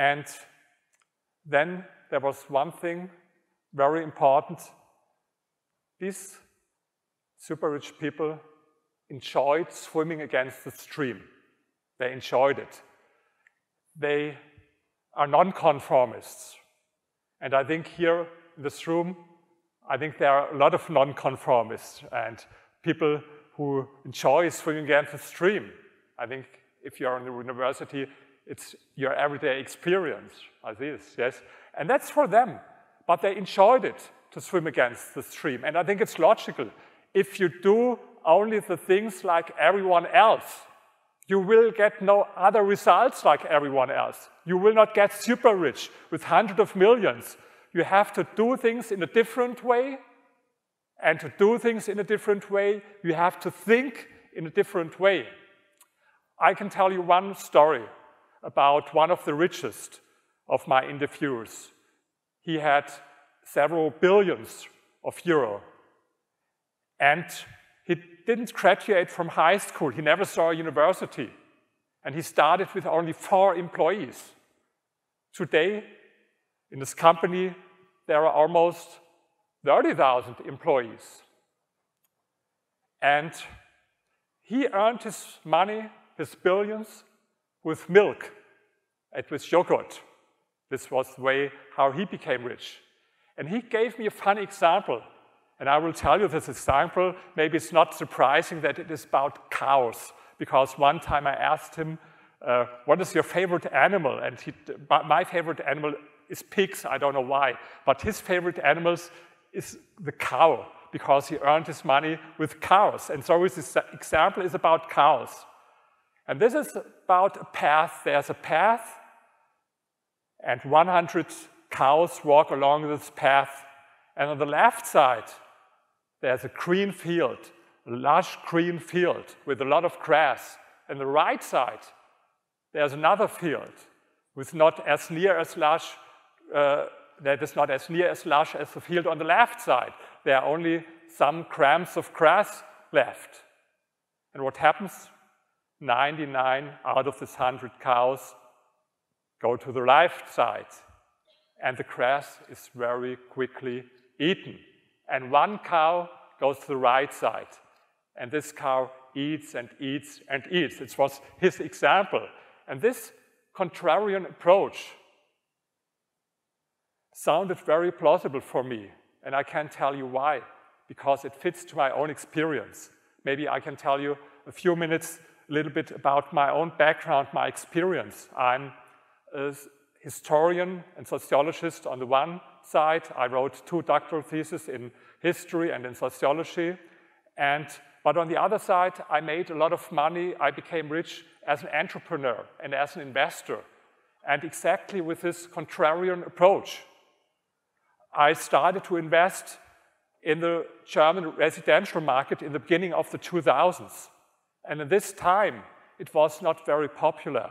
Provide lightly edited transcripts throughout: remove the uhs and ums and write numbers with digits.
And then there was one thing very important. These super rich people enjoyed swimming against the stream. They enjoyed it. They are nonconformists. And I think here in this room, I think there are a lot of nonconformists and people who enjoy swimming against the stream. I think if you're in the university, it's your everyday experience like this, yes? And that's for them, but they enjoyed it to swim against the stream. And I think it's logical. If you do only the things like everyone else, you will get no other results like everyone else. You will not get super rich with hundreds of millions. You have to do things in a different way. And to do things in a different way, you have to think in a different way. I can tell you one story about one of the richest of my interviewers. He had several billions of euro. And he didn't graduate from high school. He never saw a university. And he started with only 4 employees. Today, in this company, there are almost 30,000 employees. And he earned his money, his billions, with milk and with yogurt. This was the way how he became rich. And he gave me a funny example. And I will tell you this example. Maybe it's not surprising that it is about cows, because one time I asked him, what is your favorite animal? And my favorite animal is pigs, I don't know why. But his favorite animal is the cow, because he earned his money with cows. And so this example is about cows. And this is about a path. There's a path, and 100 cows walk along this path. And on the left side, there's a green field, a lush green field with a lot of grass. And the right side, there's another field with not as near as lush, that is not as near as lush as the field on the left side. There are only some grams of grass left. And what happens? 99 out of this 100 cows go to the left side. And the grass is very quickly eaten. And one cow goes to the right side. And this cow eats and eats and eats. It was his example. And this contrarian approach sounded very plausible for me. And I can't tell you why, because it fits to my own experience. Maybe I can tell you a few minutes, a little bit about my own background, my experience. I'm a historian and sociologist on the one side. I wrote 2 doctoral theses in history and in sociology. But on the other side, I made a lot of money. I became rich as an entrepreneur and as an investor. And exactly with this contrarian approach. I started to invest in the German residential market in the beginning of the 2000s. And at this time, it was not very popular.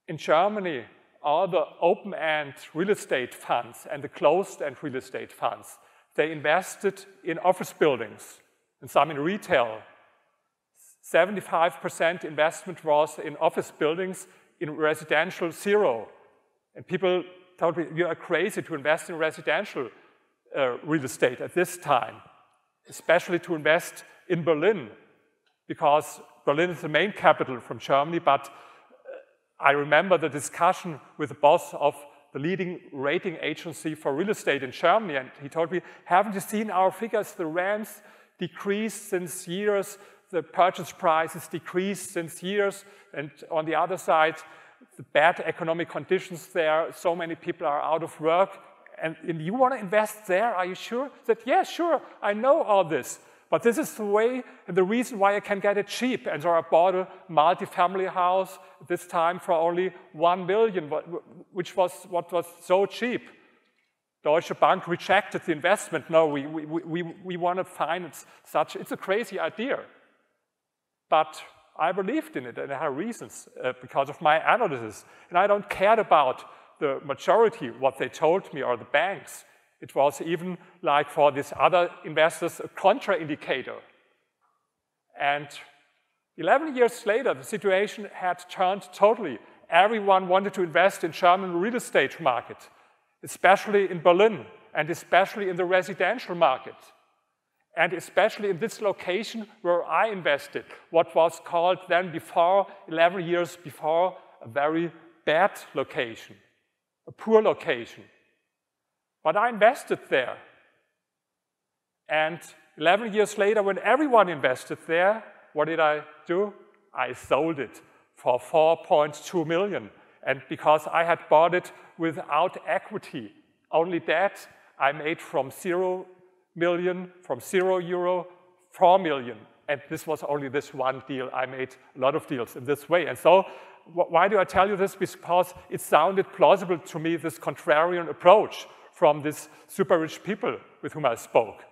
In Germany, all the open-end real estate funds and the closed-end real estate funds, they invested in office buildings and some in retail. 75% investment was in office buildings, in residential 0. And people told me, you are crazy to invest in residential real estate at this time, especially to invest in Berlin, because Berlin is the main capital from Germany. But I remember the discussion with the boss of the leading rating agency for real estate in Germany, and he told me, haven't you seen our figures? The rents decreased since years, the purchase prices decreased since years, and on the other side, the bad economic conditions there, so many people are out of work, and you want to invest there, are you sure? I said, yeah, sure, I know all this, but this is the way and the reason why I can get it cheap. And so I bought a multi-family house this time for only 1 million, which was what was so cheap. Deutsche Bank rejected the investment. No, we want to finance such, it's a crazy idea. But I believed in it, and I had reasons because of my analysis. And I don't care about the majority, what they told me, or the banks. It was even like for these other investors, a contraindicator. And 11 years later, the situation had turned totally. everyone wanted to invest in German real estate market, especially in Berlin, and especially in the residential market, and especially in this location where I invested, what was called then before, 11 years before, a very bad location, a poor location. But I invested there. And 11 years later, when everyone invested there, what did I do? I sold it for 4.2 million. And because I had bought it without equity, only that, I made from 0 million, from 0 euro, 4 million. And this was only this one deal. I made a lot of deals in this way. And so, why do I tell you this? Because it sounded plausible to me, this contrarian approach from these super rich people with whom I spoke.